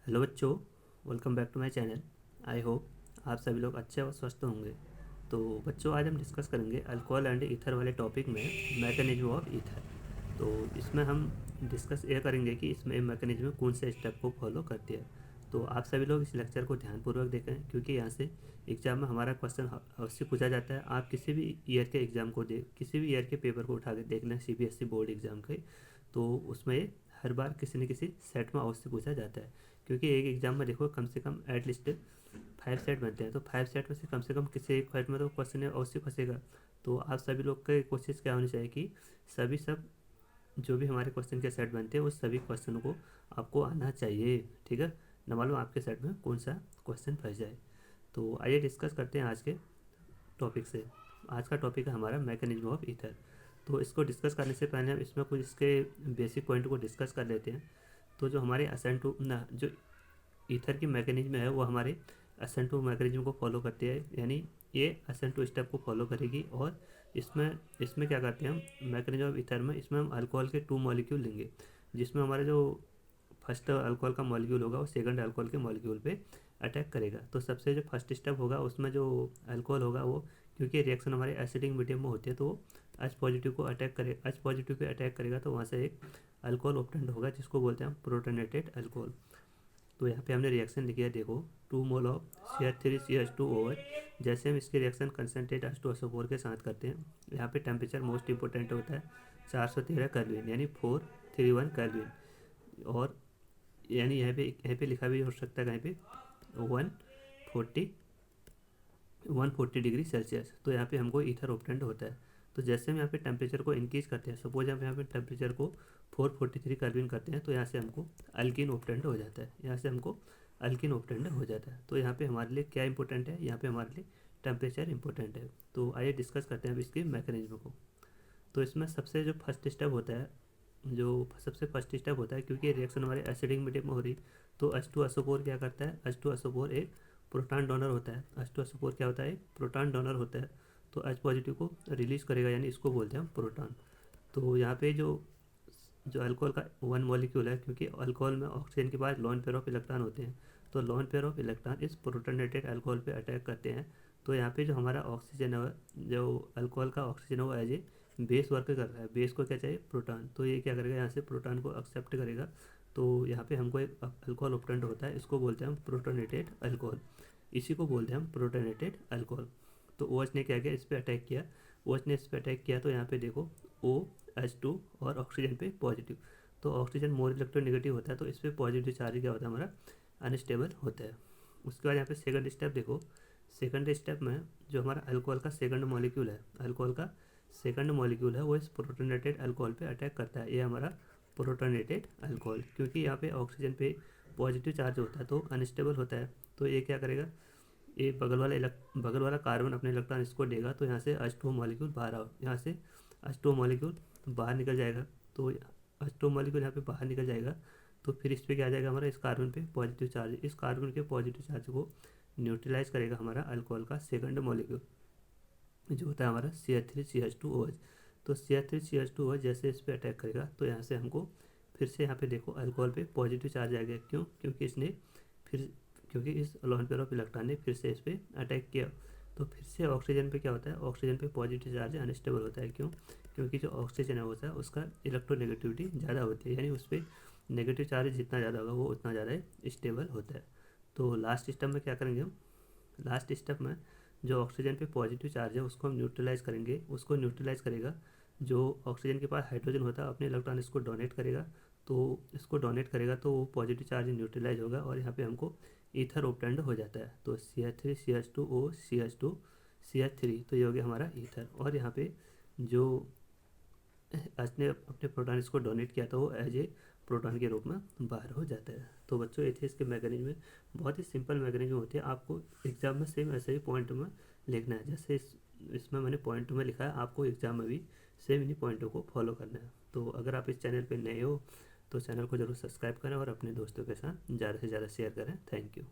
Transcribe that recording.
Hello बच्चों, welcome back to my channel. I hope आप सभी लोग अच्छे और स्वस्थ होंगे। तो बच्चों, आज हम डिस्कस करेंगे अल्कोहल एंड ईथर वाले टॉपिक में मैकेनिज्म ऑफ ईथर। तो इसमें हम डिस्कस ये करेंगे कि इसमें मैकेनिज्म कौन से स्टेप को फॉलो करती है। तो आप सभी लोग इस लेक्चर को ध्यानपूर्वक देखें, क्योंकि यहाँ से एग्जाम में हमारा क्वेश्चन अवश्य पूछा जाता है। आप किसी भी ईयर के एग्ज़ाम को किसी भी ईयर के पेपर को उठा के देख लें, सीबीएसई बोर्ड एग्ज़ाम के, तो उसमें हर बार किसी न किसी सेट में अवश्य पूछा जाता है। क्योंकि एक एग्ज़ाम में देखो कम से कम एटलीस्ट 5 सेट बनते हैं, तो 5 सेट में से कम किसी एक सेट में तो क्वेश्चन अवश्य फंसेगा। तो आप सभी लोग की कोशिश क्या होनी चाहिए कि सभी सब जो भी हमारे क्वेश्चन के सेट बनते हैं उस सभी क्वेश्चन को आपको आना चाहिए। ठीक है, न मालूम आपके सेट में कौन सा क्वेश्चन फंस जाए। तो आइए डिस्कस करते हैं आज के टॉपिक से। आज का टॉपिक है हमारा मैकेनिज्म ऑफ ईथर। तो इसको डिस्कस करने से पहले हम इसमें कुछ इसके बेसिक पॉइंट को डिस्कस कर लेते हैं। तो जो हमारे असेंटो ना जो ईथर की मैकेनिज्म है वो हमारे असेंटो मैकेनिज्म को फॉलो करती है, यानी ये असेंटो स्टेप को फॉलो करेगी। और इसमें इसमें क्या करते हैं हम मैकेनिज्म ऑफ ईथर में, इसमें हम अल्कोहल के 2 मॉलिक्यूल लेंगे, जिसमें हमारा जो फर्स्ट अल्कोहल का मॉलिक्यूल होगा वो सेकंड अल्कोहल के मॉलिक्यूल पे अटैक करेगा। तो सबसे जो फर्स्ट स्टेप होगा उसमें जो अल्कोहल होगा वो, क्योंकि रिएक्शन हमारे एसिडिक मीडियम में होती है, तो एच पॉजिटिव को अटैक करे एच पॉजिटिव पे अटैक करेगा, तो वहाँ से एक अल्कोहल ऑब्टेंड होगा जिसको बोलते हैं हम प्रोटोनेटेड अल्कोहल। तो यहाँ पे हमने रिएक्शन लिखी है, देखो 2 मोल ऑफ CH3CH2 जैसे हम इसके रिएक्शन कंसनट्रेट H2SO4 के साथ करते हैं। यहाँ पे टेम्परेचर मोस्ट इंपॉर्टेंट होता है 413 केल्विन, यानी 431 केल्विन। और यानी यहाँ पे लिखा भी हो सकता है कहीं पे 140 140 डिग्री सेल्सियस। तो यहाँ पे हमको ईथर ऑब्टेंड होता है। तो जैसे हम यहाँ पे टेम्परेचर को इंक्रीज करते हैं, सपोज हम यहाँ पे टेम्परेचर को 443 केल्विन करते हैं, तो यहाँ से हमको अल्किन ऑब्टेंड हो जाता है। यहाँ से हमको अल्किन ऑब्टेंड हो जाता है। तो यहाँ पे हमारे लिए क्या इंपॉर्टेंट है, यहाँ पे हमारे लिए टेम्परेचर इंपॉर्टेंट है। तो आइए डिस्कस करते हैं अब इसके मैकेनिज्म को। तो इसमें सबसे जो फर्स्ट स्टेप होता है, क्योंकि रिएक्शन हमारे एसिडिक मीडियम में हो रही, तो H2SO4 क्या करता है, H2SO4 एक प्रोटॉन डोनर होता है। H2SO4 क्या होता है, प्रोटॉन डोनर होता है। तो H पॉजिटिव को रिलीज करेगा, यानी इसको बोलते हैं हम प्रोटॉन। तो यहाँ पे जो जो अल्कोहल का 1 मॉलिक्यूल है, क्योंकि अल्कोहल में ऑक्सीजन के बाद लोन पेयर ऑफ इलेक्ट्रॉन होते हैं, तो लोन पेयर ऑफ इलेक्ट्रॉन इस प्रोटोनेटेड अल्कोहल पे अटैक करते हैं। तो यहाँ पे जो हमारा ऑक्सीजन है, जो अल्कोहल का ऑक्सीजन है, वो एज ए बेस वर्क कर रहा है। बेस को क्या चाहिए, प्रोटॉन। तो ये क्या करेगा, यहाँ से प्रोटॉन को एक्सेप्ट करेगा। तो यहाँ पे हमको एक अल्कोहल ऑब्टेंड होता है, इसको बोलते हैं हम प्रोटोनेटेड अल्कोहल। इसी को बोलते हैं हम प्रोटोनेटेड अल्कोहल। तो OH ने क्या किया, इस पर अटैक किया। OH ने इस पर अटैक किया, तो यहाँ पे देखो OH2 और ऑक्सीजन पे पॉजिटिव। तो ऑक्सीजन मोर इलेक्ट्रोनेगेटिव होता है, तो इस पर पॉजिटिव चार्ज क्या होता है, हमारा अनस्टेबल होता है। उसके बाद यहाँ पे सेकंड स्टेप देखो। सेकंड स्टेप में जो हमारा अल्कोहल का सेकंड मॉलिक्यूल है, वो इस प्रोटोनेटेड अल्कोहल पे अटैक करता है। ये हमारा प्रोटोनेटेड अल्कोहल, क्योंकि यहाँ पे ऑक्सीजन पे पॉजिटिव चार्ज होता है तो अनस्टेबल होता है। तो ये क्या करेगा, ये बगल वाला कार्बन अपने इलेक्ट्रॉन इसको देगा, तो यहाँ से H2 मॉलिक्यूल बाहर आओ, यहाँ से H2 मॉलिक्यूल बाहर निकल जाएगा। तो H2 मॉलिक्यूल यहाँ पे बाहर निकल जाएगा, तो फिर इस पर क्या आ जाएगा, हमारा इस कार्बन पे पॉजिटिव चार्ज। इस कार्बन के पॉजिटिव चार्ज को न्यूट्रलाइज करेगा हमारा अल्कोहल का सेकंड मॉलिक्यूल, जो होता है हमारा CH3CH2OH। तो CH3CH2OH जैसे इस पर अटैक करेगा, तो यहाँ से हमको फिर से यहाँ पे देखो अल्कोहल पे पॉजिटिव चार्ज आ गया। क्यों, क्योंकि इस लोन पेयर ऑफ इलेक्ट्रॉन ने फिर से इस पर अटैक किया। तो फिर से ऑक्सीजन पे क्या होता है, ऑक्सीजन पे पॉजिटिव चार्ज अनस्टेबल होता है। क्यों, क्योंकि जो ऑक्सीजन है होता है उसका इलेक्ट्रोनेगेटिविटी ज़्यादा होती है, यानी उस पर नेगेटिव चार्ज जितना ज़्यादा होगा वो उतना ज़्यादा स्टेबल होता है। तो लास्ट स्टेप में क्या करेंगे हम, लास्ट स्टेप में जो ऑक्सीजन पे पॉजिटिव चार्ज है उसको हम न्यूट्रलाइज करेंगे। उसको न्यूट्रलाइज करेगा जो ऑक्सीजन के पास हाइड्रोजन होता है, अपने इलेक्ट्रॉन इसको डोनेट करेगा। तो वो पॉजिटिव चार्ज न्यूट्रलाइज होगा, और यहाँ पे हमको ईथर ऑब्टेंड हो जाता है। तो CH3CH2O CH2 CH3, तो ये हो गया हमारा ईथर। और यहाँ पे जो एच ने अपने प्रोटॉन इसको डोनेट किया था वो एज ए प्रोटॉन के रूप में बाहर हो जाता है। तो बच्चों, ये थे इसके मैकेनिज्म में। बहुत ही सिंपल मैकेनिज्म होती है। आपको एग्जाम में सेम ऐसे ही पॉइंट में लिखना है, जैसे इसमें मैंने पॉइंट में लिखा है, आपको एग्जाम में भी सेम इन्हीं पॉइंटों को फॉलो करना है। तो अगर आप इस चैनल पर नए हो तो चैनल को ज़रूर सब्सक्राइब करें और अपने दोस्तों के साथ ज़्यादा से ज़्यादा शेयर करें। Thank you.